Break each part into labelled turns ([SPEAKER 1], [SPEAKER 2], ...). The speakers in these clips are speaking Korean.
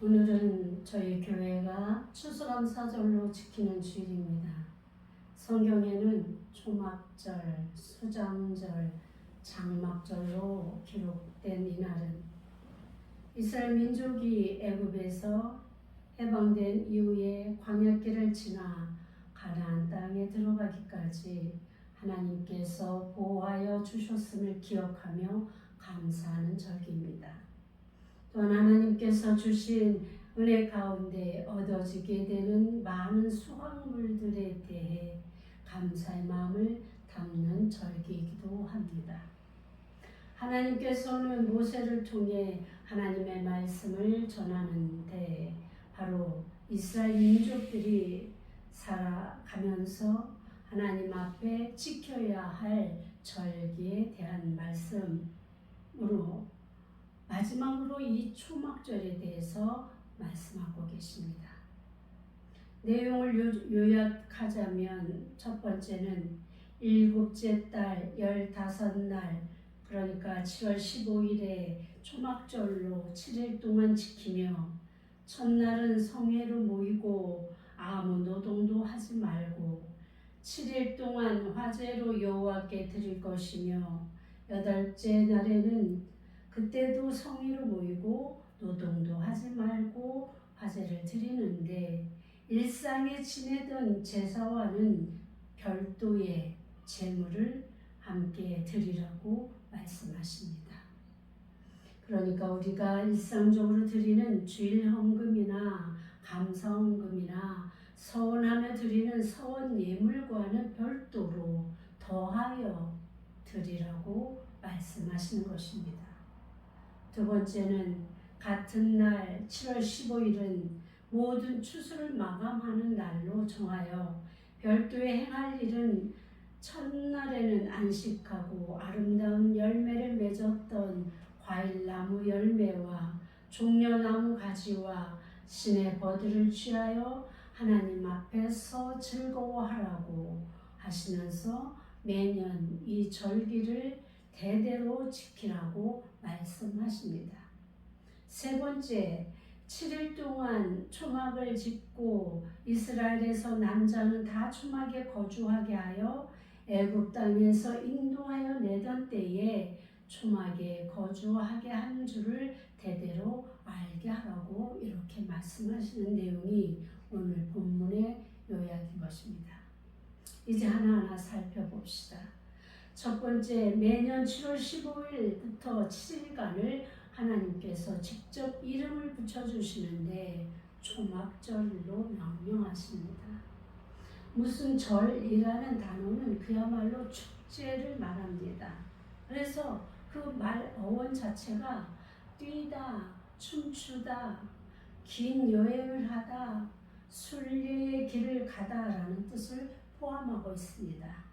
[SPEAKER 1] 오늘은 저희 교회가 추수감사절로 지키는 주일입니다. 성경에는 초막절, 수장절, 장막절로 기록된 이날은 이스라엘 민족이 애굽에서 해방된 이후에 광야길을 지나 가나안 땅에 들어가기까지 하나님께서 보호하여 주셨음을 기억하며 감사하는 절기입니다. 또한 하나님께서 주신 은혜 가운데 얻어지게 되는 많은 수확물들에 대해 감사의 마음을 담는 절기이기도 합니다. 하나님께서는 모세를 통해 하나님의 말씀을 전하는데 바로 이스라엘 민족들이 살아가면서 하나님 앞에 지켜야 할 절기에 대한 말씀으로 마지막으로 이 초막절에 대해서 말씀하고 계십니다. 내용을 요약하자면 첫 번째는 일곱째 달 15날 그러니까 7월 15일에 초막절로 7일 동안 지키며 첫날은 성회로 모이고 아무 노동도 하지 말고 7일 동안 화제로 여호와께 드릴 것이며 여덟째 날에는 그때도 성회로 모이고 노동도 하지 말고 화제를 드리는데 일상에 지내던 제사와는 별도의 제물을 함께 드리라고 말씀하십니다. 그러니까 우리가 일상적으로 드리는 주일 헌금이나 감사 헌금이나 서원하며 드리는 서원 예물과는 별도로 더하여 드리라고 말씀하시는 것입니다. 두 번째는 같은 날 7월 15일은 모든 추수를 마감하는 날로 정하여 별도의 행할 일은 첫날에는 안식하고 아름다운 열매를 맺었던 과일나무 열매와 종려나무 가지와 신의 버들을 취하여 하나님 앞에서 즐거워하라고 하시면서 매년 이 절기를 대대로 지키라고 말씀하십니다. 세 번째, 7일 동안 초막을 짓고 이스라엘에서 남자는 다 초막에 거주하게 하여 애굽 땅에서 인도하여 내던 때에 초막에 거주하게 한 줄을 대대로 알게 하라고 이렇게 말씀하시는 내용이 오늘 본문의 요약인 것입니다. 이제 하나하나 살펴봅시다. 첫 번째, 매년 7월 15일부터 7일간을 하나님께서 직접 이름을 붙여주시는데 초막절로 명명하십니다. 무슨 절이라는 단어는 그야말로 축제를 말합니다. 그래서 그 말 어원 자체가 뛰다, 춤추다, 긴 여행을 하다, 순례의 길을 가다라는 뜻을 포함하고 있습니다.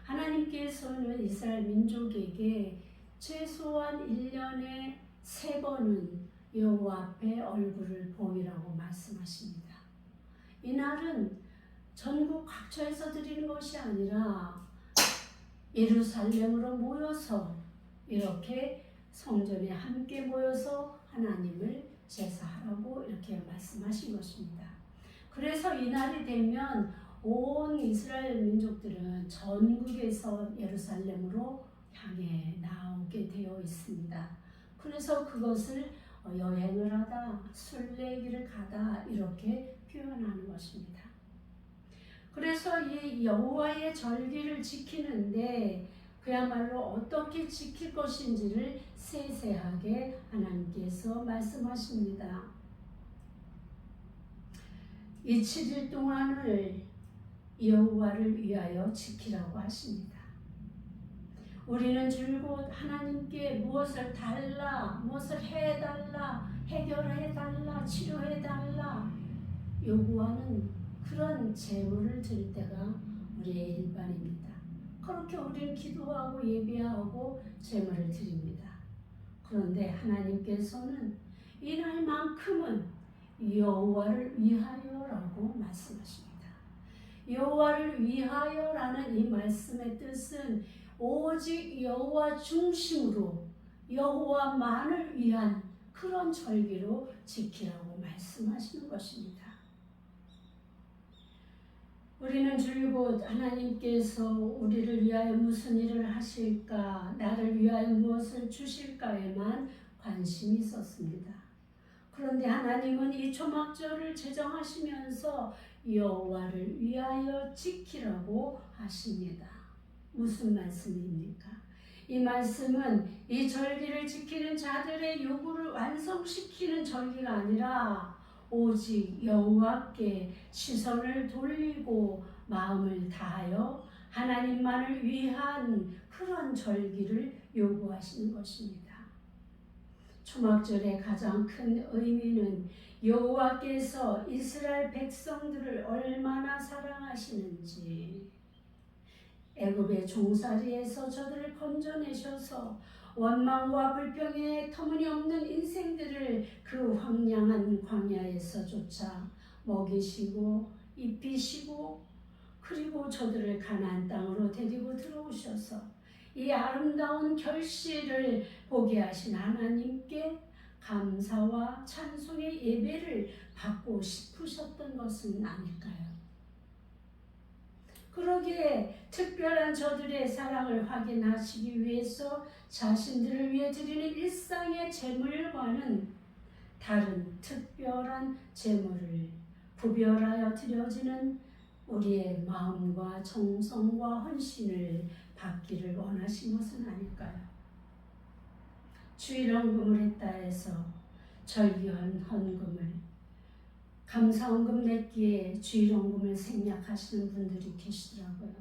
[SPEAKER 1] 하나님께서는 이스라엘 민족에게 최소한 1년에 3번은 여호와 앞에 얼굴을 보이라고 말씀하십니다. 이날은 전국 각처에서 드리는 것이 아니라 예루살렘으로 모여서 이렇게 성전에 함께 모여서 하나님을 제사하라고 이렇게 말씀하신 것입니다. 그래서 이날이 되면 온 이스라엘 민족들은 전국에서 예루살렘으로 향해 나오게 되어 있습니다. 그래서 그것을 여행을 하다, 순례길을 가다 이렇게 표현하는 것입니다. 그래서 이 여호와의 절기를 지키는데 그야말로 어떻게 지킬 것인지를 세세하게 하나님께서 말씀하십니다. 이 7일 동안을 여호와를 위하여 지키라고 하십니다. 우리는 줄곧 하나님께 무엇을 달라, 무엇을 해달라, 해결해달라, 치료해달라 요구하는 그런 제물을 드릴 때가 우리의 일반입니다. 그렇게 우리는 기도하고 예배하고 제물을 드립니다. 그런데 하나님께서는 이날만큼은 여호와를 위하여라고 말씀하십니다. 여호와를 위하여라는 이 말씀의 뜻은 오직 여호와 중심으로 여호와만을 위한 그런 절기로 지키라고 말씀하시는 것입니다. 우리는 줄곧 하나님께서 우리를 위하여 무슨 일을 하실까, 나를 위하여 무엇을 주실까에만 관심이 있었습니다. 그런데 하나님은 이 초막절을 제정하시면서 여호와를 위하여 지키라고 하십니다. 무슨 말씀입니까? 이 말씀은 이 절기를 지키는 자들의 요구를 완성시키는 절기가 아니라 오직 여호와께 시선을 돌리고 마음을 다하여 하나님만을 위한 그런 절기를 요구하시는 것입니다. 초막절의 가장 큰 의미는 여호와께서 이스라엘 백성들을 얼마나 사랑하시는지, 애굽의 종살이에서 저들을 건져내셔서 원망과 불평의 터무니없는 인생들을 그 황량한 광야에서조차 먹이시고 입히시고, 그리고 저들을 가나안 땅으로 데리고 들어오셔서 이 아름다운 결실을 보게 하신 하나님께 감사와 찬송의 예배를 받고 싶으셨던 것은 아닐까요? 그러기에 특별한 저들의 사랑을 확인하시기 위해서 자신들을 위해 드리는 일상의 제물과는 다른 특별한 제물을 구별하여 드려지는 우리의 마음과 정성과 헌신을 받기를 원하신 것은 아닐까요? 주일헌금을 했다 해서 절기헌 헌금을, 감사헌금 냈기에 주일헌금을 생략하시는 분들이 계시더라고요.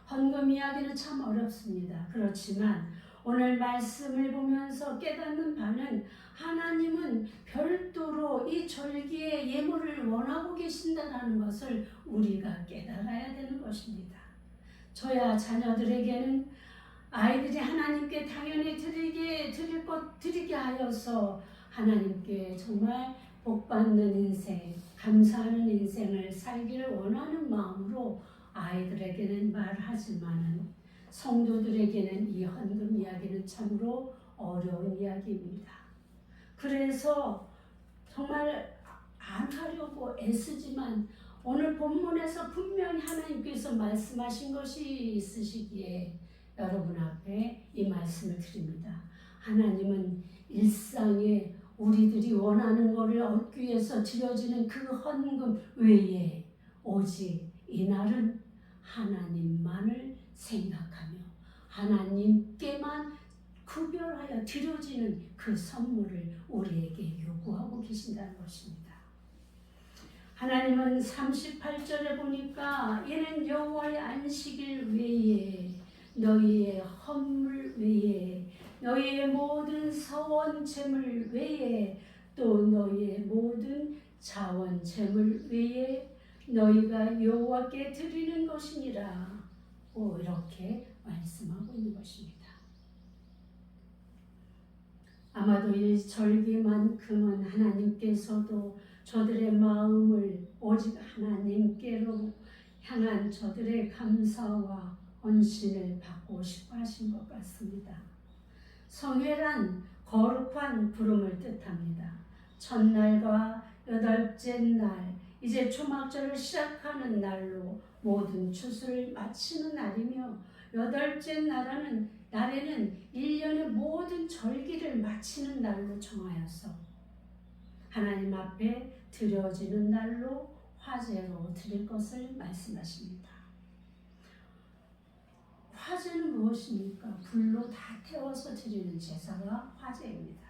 [SPEAKER 1] 헌금 이야기는 참 어렵습니다. 그렇지만 오늘 말씀을 보면서 깨닫는 바는 하나님은 별도로 이 절기의 예물을 원하고 계신다는 것을 우리가 깨달아야 되는 것입니다. 저야 자녀들에게는 아이들이 하나님께 당연히 드리게 하여서 하나님께 정말 복받는 인생, 감사하는 인생을 살기를 원하는 마음으로 아이들에게는 말하지만은 성도들에게는 이 헌금 이야기는 참으로 어려운 이야기입니다. 그래서 정말 안 하려고 애쓰지만 오늘 본문에서 분명히 하나님께서 말씀하신 것이 있으시기에 여러분 앞에 이 말씀을 드립니다. 하나님은 일상에 우리들이 원하는 것을 얻기 위해서 드려지는 그 헌금 외에 오직 이날은 하나님만을 생각하며 하나님께만 구별하여 드려지는 그 선물을 우리에게 요구하고 계신다는 것입니다. 하나님은 38절에 보니까 이는 여호와의 안식일 외에 너희의 헌물 외에 너희의 모든 서원 제물 외에 또 너희의 모든 자원 제물 외에 너희가 여호와께 드리는 것이니라 이렇게 말씀하고 있는 것입니다. 아마도 이 절기만큼은 하나님께서도 저들의 마음을 오직 하나님께로 향한 저들의 감사와 헌신을 받고 싶어 하신 것 같습니다. 성회란 거룩한 부름을 뜻합니다. 첫날과 여덟째 날, 이제 초막절을 시작하는 날로 모든 추수를 마치는 날이며, 여덟째 날에는 1년의 모든 절기를 마치는 날로 정하여서 하나님 앞에 드려지는 날로 화제로 드릴 것을 말씀하십니다. 화제는 무엇입니까? 불로 다 태워서 드리는 제사가 화제입니다.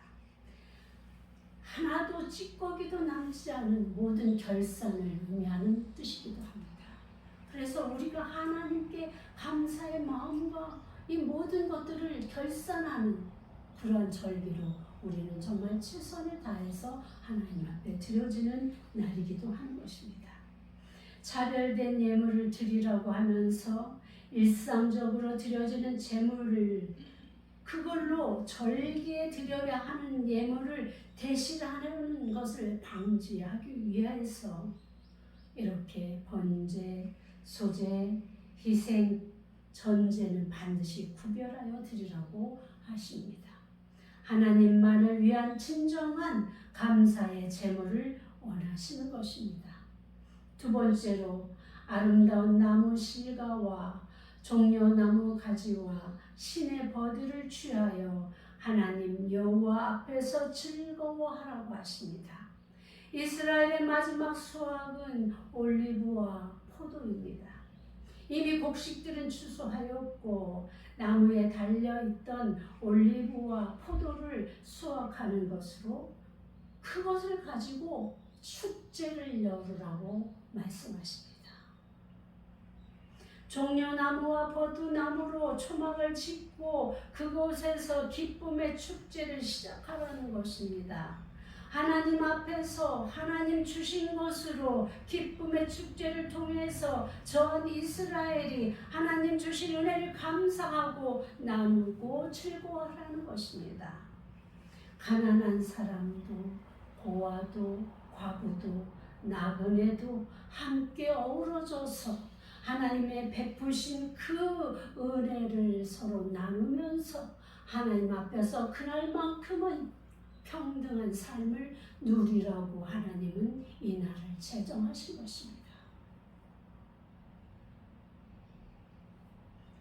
[SPEAKER 1] 하나도 찌꺼기도 남지 않은 모든 결산을 의미하는 뜻이기도 합니다. 그래서 우리가 하나님께 감사의 마음과 이 모든 것들을 결산하는 그러한 절기로 우리는 정말 최선을 다해서 하나님 앞에 드려지는 날이기도 하는 것입니다. 차별된 예물을 드리라고 하면서 일상적으로 드려지는 제물을 그걸로 절기에 드려야 하는 예물을 대신하는 것을 방지하기 위해서 이렇게 번제, 소제, 희생, 전제는 반드시 구별하여 드리라고 하십니다. 하나님만을 위한 진정한 감사의 제물을 원하시는 것입니다. 두 번째로 아름다운 나무 실과와 종려나무 가지와 신의 버들을 취하여 하나님 여호와 앞에서 즐거워하라고 하십니다. 이스라엘의 마지막 수확은 올리브와 포도입니다. 이미 곡식들은 추수하였고 나무에 달려있던 올리브와 포도를 수확하는 것으로 그것을 가지고 축제를 열으라고 말씀하십니다. 종려나무와 버두나무로 초막을 짓고 그곳에서 기쁨의 축제를 시작하라는 것입니다. 하나님 앞에서 하나님 주신 것으로 기쁨의 축제를 통해서 전 이스라엘이 하나님 주신 은혜를 감사하고 나누고 즐거워하라는 것입니다. 가난한 사람도 고아도 과부도 나그네도 함께 어우러져서 하나님의 베푸신 그 은혜를 서로 나누면서 하나님 앞에서 그날만큼은 평등한 삶을 누리라고 하나님은 이 날을 제정하신 것입니다.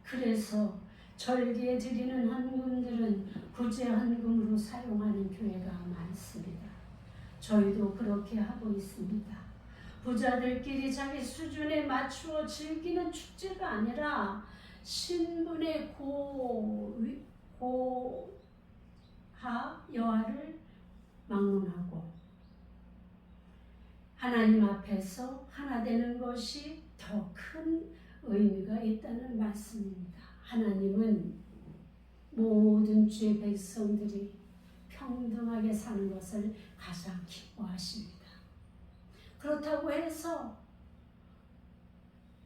[SPEAKER 1] 그래서 절기에 드리는 헌금들은 구제 헌금으로 사용하는 교회가 많습니다. 저희도 그렇게 하고 있습니다. 부자들끼리 자기 수준에 맞추어 즐기는 축제가 아니라 신분의 여하를 막론하고 하나님 앞에서 하나 되는 것이 더 큰 의미가 있다는 말씀입니다. 하나님은 모든 주의 백성들이 평등하게 사는 것을 가장 기뻐하십니다. 그렇다고 해서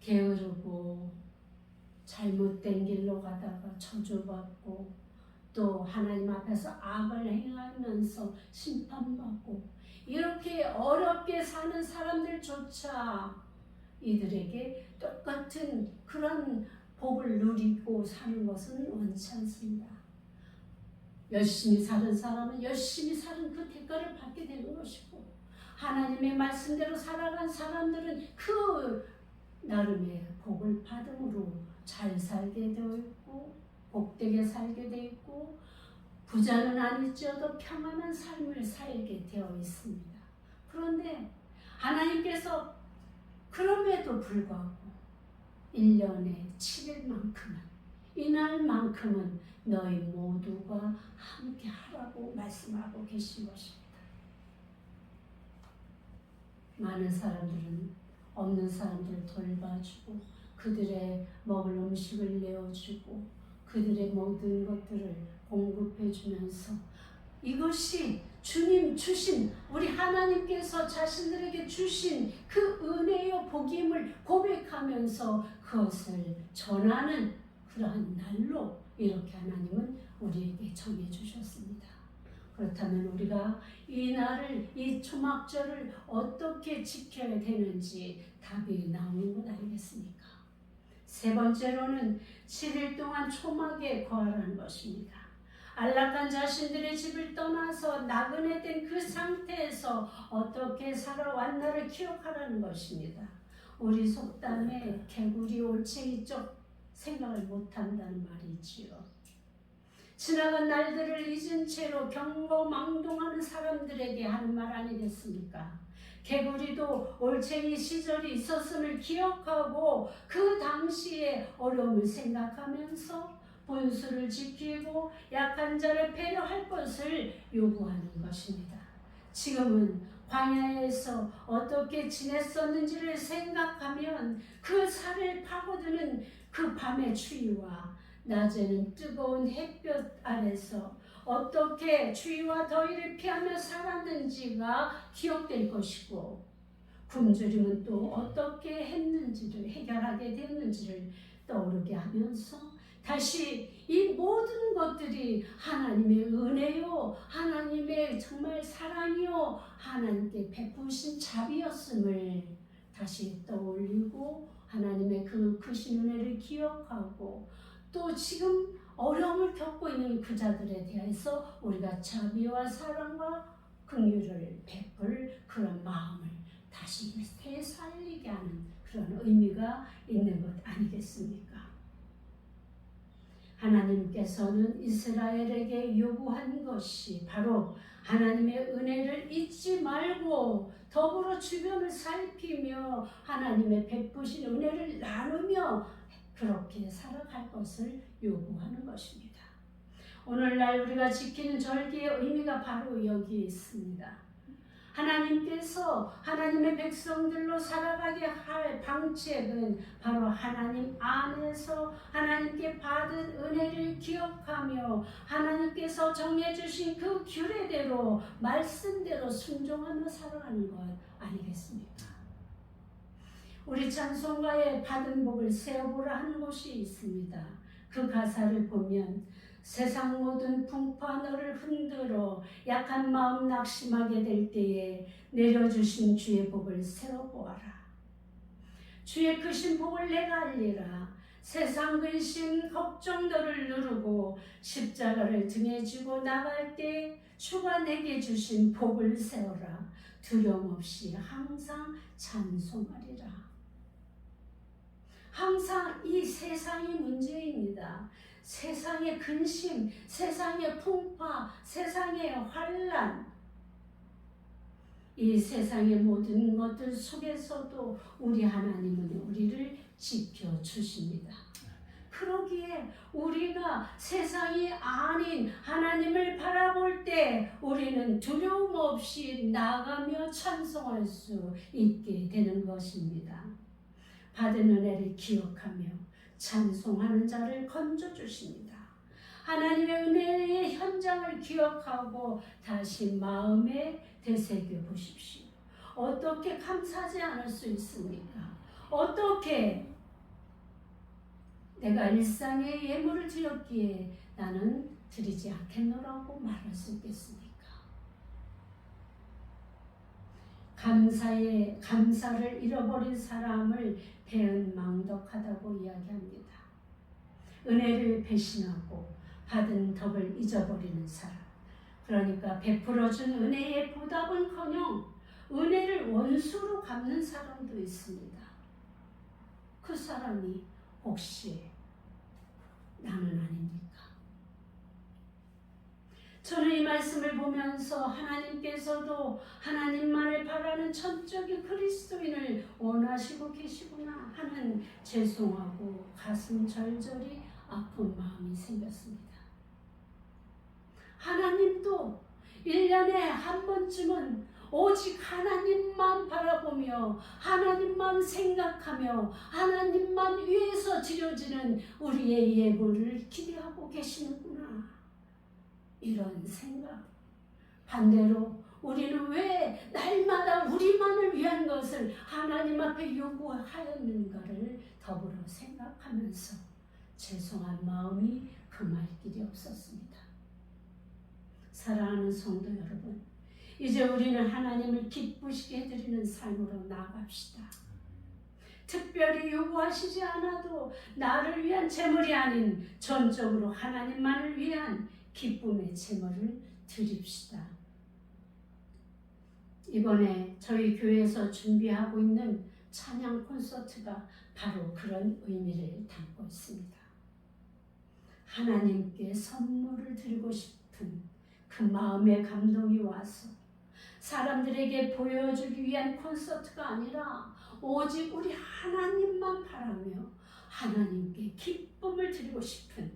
[SPEAKER 1] 게으르고 잘못된 길로 가다가 저주받고 또 하나님 앞에서 악을 행하면서 심판받고 이렇게 어렵게 사는 사람들조차 이들에게 똑같은 그런 복을 누리고 사는 것은 원치 않습니다. 열심히 사는 사람은 열심히 사는 그 대가를 받게 되는 것이고 하나님의 말씀대로 살아간 사람들은 그 나름의 복을 받음으로 잘 살게 되어 있고 복되게 살게 되어 있고 부자는 아닐지어도 평안한 삶을 살게 되어 있습니다. 그런데 하나님께서 그럼에도 불구하고 1년에 7일만큼은 이날만큼은 너희 모두가 함께 하라고 말씀하고 계신 것입니다. 많은 사람들은 없는 사람들을 돌봐주고 그들의 먹을 음식을 내어주고 그들의 모든 것들을 공급해주면서 이것이 주님 주신 우리 하나님께서 자신들에게 주신 그 은혜요 복임을 고백하면서 그것을 전하는 그러한 날로 이렇게 하나님은 우리에게 정해주셨습니다. 그렇다면 우리가 이 날을 이 초막절을 어떻게 지켜야 되는지 답이 나오는 것 아니겠습니까? 세 번째로는 7일 동안 초막에 거하라는 것입니다. 안락한 자신들의 집을 떠나서 나그네 된 그 상태에서 어떻게 살아왔나를 기억하라는 것입니다. 우리 속담에 개구리 올챙이 쪽 생각을 못한다는 말이 있지요. 지나간 날들을 잊은 채로 경거망동하는 사람들에게 하는 말 아니겠습니까? 개구리도 올챙이 시절이 있었음을 기억하고 그 당시의 어려움을 생각하면서 본수를 지키고 약한 자를 배려할 것을 요구하는 것입니다. 지금은 광야에서 어떻게 지냈었는지를 생각하면 그 살을 파고드는 그 밤의 추위와 낮에는 뜨거운 햇볕 아래서 어떻게 추위와 더위를 피하며 살았는지가 기억될 것이고 굶주림은 또 어떻게 했는지를 해결하게 되었는지를 떠오르게 하면서 다시 이 모든 것들이 하나님의 은혜요 하나님의 정말 사랑이요 하나님께 베푸신 자비였음을 다시 떠올리고 하나님의 그 크신 은혜를 기억하고 또 지금 어려움을 겪고 있는 그 자들에 대해서 우리가 자비와 사랑과 긍휼을 베풀 그런 마음을 다시 되살리게 하는 그런 의미가 있는 것 아니겠습니까? 하나님께서는 이스라엘에게 요구한 것이 바로 하나님의 은혜를 잊지 말고 더불어 주변을 살피며 하나님의 베푸신 은혜를 나누며 그렇게 살아갈 것을 요구하는 것입니다. 오늘날 우리가 지키는 절기의 의미가 바로 여기에 있습니다. 하나님께서 하나님의 백성들로 살아가게 할 방책은 바로 하나님 안에서 하나님께 받은 은혜를 기억하며 하나님께서 정해주신 그 규례대로 말씀대로 순종하며 살아가는 것 아니겠습니까? 우리 찬송가에 받은 복을 세어보라 하는 곳이 있습니다. 그 가사를 보면 세상 모든 풍파 너를 흔들어 약한 마음 낙심하게 될 때에 내려주신 주의 복을 세워보아라. 주의 크신 복을 내가 알리라. 세상 근심 걱정 너를 누르고 십자가를 등에 지고 나갈 때 주가 내게 주신 복을 세워라. 두려움 없이 항상 찬송하리라. 항상 이 세상이 문제입니다. 세상의 근심, 세상의 풍파, 세상의 환난, 이 세상의 모든 것들 속에서도 우리 하나님은 우리를 지켜주십니다. 그러기에 우리가 세상이 아닌 하나님을 바라볼 때 우리는 두려움 없이 나가며 찬송할 수 있게 되는 것입니다. 받은 은혜를 기억하며 찬송하는 자를 건져주십니다. 하나님의 은혜의 현장을 기억하고 다시 마음에 되새겨 보십시오. 어떻게 감사하지 않을 수 있습니까? 어떻게 내가 일상의 예물을 드렸기에 나는 드리지 않겠노라고 말할 수 있겠습니까? 감사를 잃어버린 사람을 배은망덕하다고 이야기합니다. 은혜를 배신하고 받은 덕을 잊어버리는 사람, 그러니까 베풀어준 은혜의 보답은커녕 은혜를 원수로 갚는 사람도 있습니다. 그 사람이 혹시 나는 아닙니까? 저는 이 말씀을 보면서 하나님께서도 하나님만을 바라는 천적인 그리스도인을 원하시고 계시구나 하는 죄송하고 가슴 절절히 아픈 마음이 생겼습니다. 하나님도 1년에 한 번쯤은 오직 하나님만 바라보며 하나님만 생각하며 하나님만 위해서 드려지는 우리의 예물을 기대하고 계시는구나. 이런 생각. 반대로 우리는 왜 날마다 우리만을 위한 것을 하나님 앞에 요구하였는가를 더불어 생각하면서 죄송한 마음이 금할 길이 없었습니다. 사랑하는 성도 여러분, 이제 우리는 하나님을 기쁘시게 해드리는 삶으로 나아갑시다. 특별히 요구하시지 않아도 나를 위한 제물이 아닌 전적으로 하나님만을 위한 기쁨의 제물을 드립시다. 이번에 저희 교회에서 준비하고 있는 찬양 콘서트가 바로 그런 의미를 담고 있습니다. 하나님께 선물을 드리고 싶은 그 마음의 감동이 와서 사람들에게 보여주기 위한 콘서트가 아니라 오직 우리 하나님만 바라며 하나님께 기쁨을 드리고 싶은,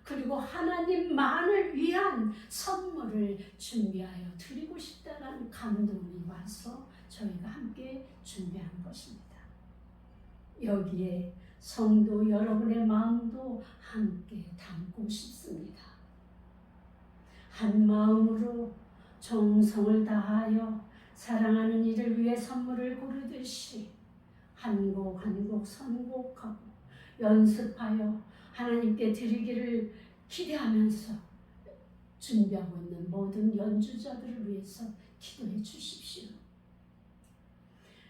[SPEAKER 1] 그리고 하나님만을 위한 선물을 준비하여 드리고 싶다는 감동이 와서 저희가 함께 준비한 것입니다. 여기에 성도 여러분의 마음도 함께 담고 싶습니다. 한 마음으로 정성을 다하여 사랑하는 이를 위해 선물을 고르듯이 한 곡 한 곡 선곡하고 연습하여 하나님께 드리기를 기대하면서 준비하고 있는 모든 연주자들을 위해서 기도해 주십시오.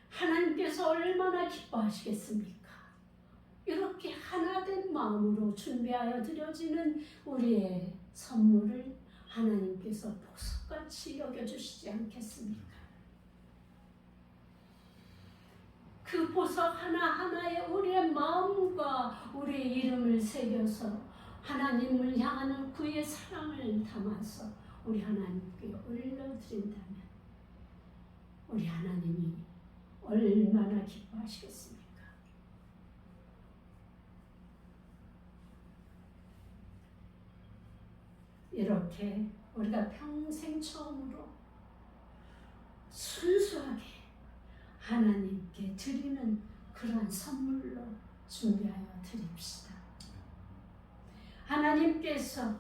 [SPEAKER 1] 하나님께서 얼마나 기뻐하시겠습니까? 이렇게 하나된 마음으로 준비하여 드려지는 우리의 선물을 하나님께서 보석같이 여겨주시지 않겠습니까? 그 보석 하나하나에 우리의 마음과 우리의 이름을 새겨서 하나님을 향하는 그의 사랑을 담아서 우리 하나님께 올려드린다면 우리 하나님이 얼마나 기뻐하시겠습니까? 이렇게 우리가 평생 처음으로 순수하게 하나님께 드리는 그러한 선물로 준비하여 드립시다. 하나님께서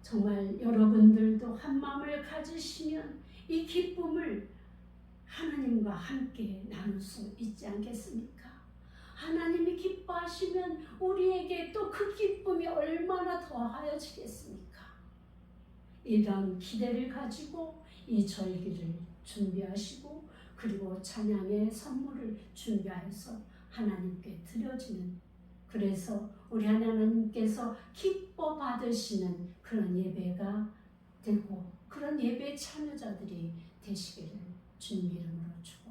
[SPEAKER 1] 정말 여러분들도 한 마음을 가지시면 이 기쁨을 하나님과 함께 나눌 수 있지 않겠습니까? 하나님이 기뻐하시면 우리에게 또 그 기쁨이 얼마나 더하여지겠습니까? 이런 기대를 가지고 이 절기를 준비하시고 그리고 찬양의 선물을 준비하여서 하나님께 드려지는, 그래서 우리 하나님께서 기뻐 받으시는 그런 예배가 되고 그런 예배 참여자들이 되시기를 주님 이름으로 축복합니다.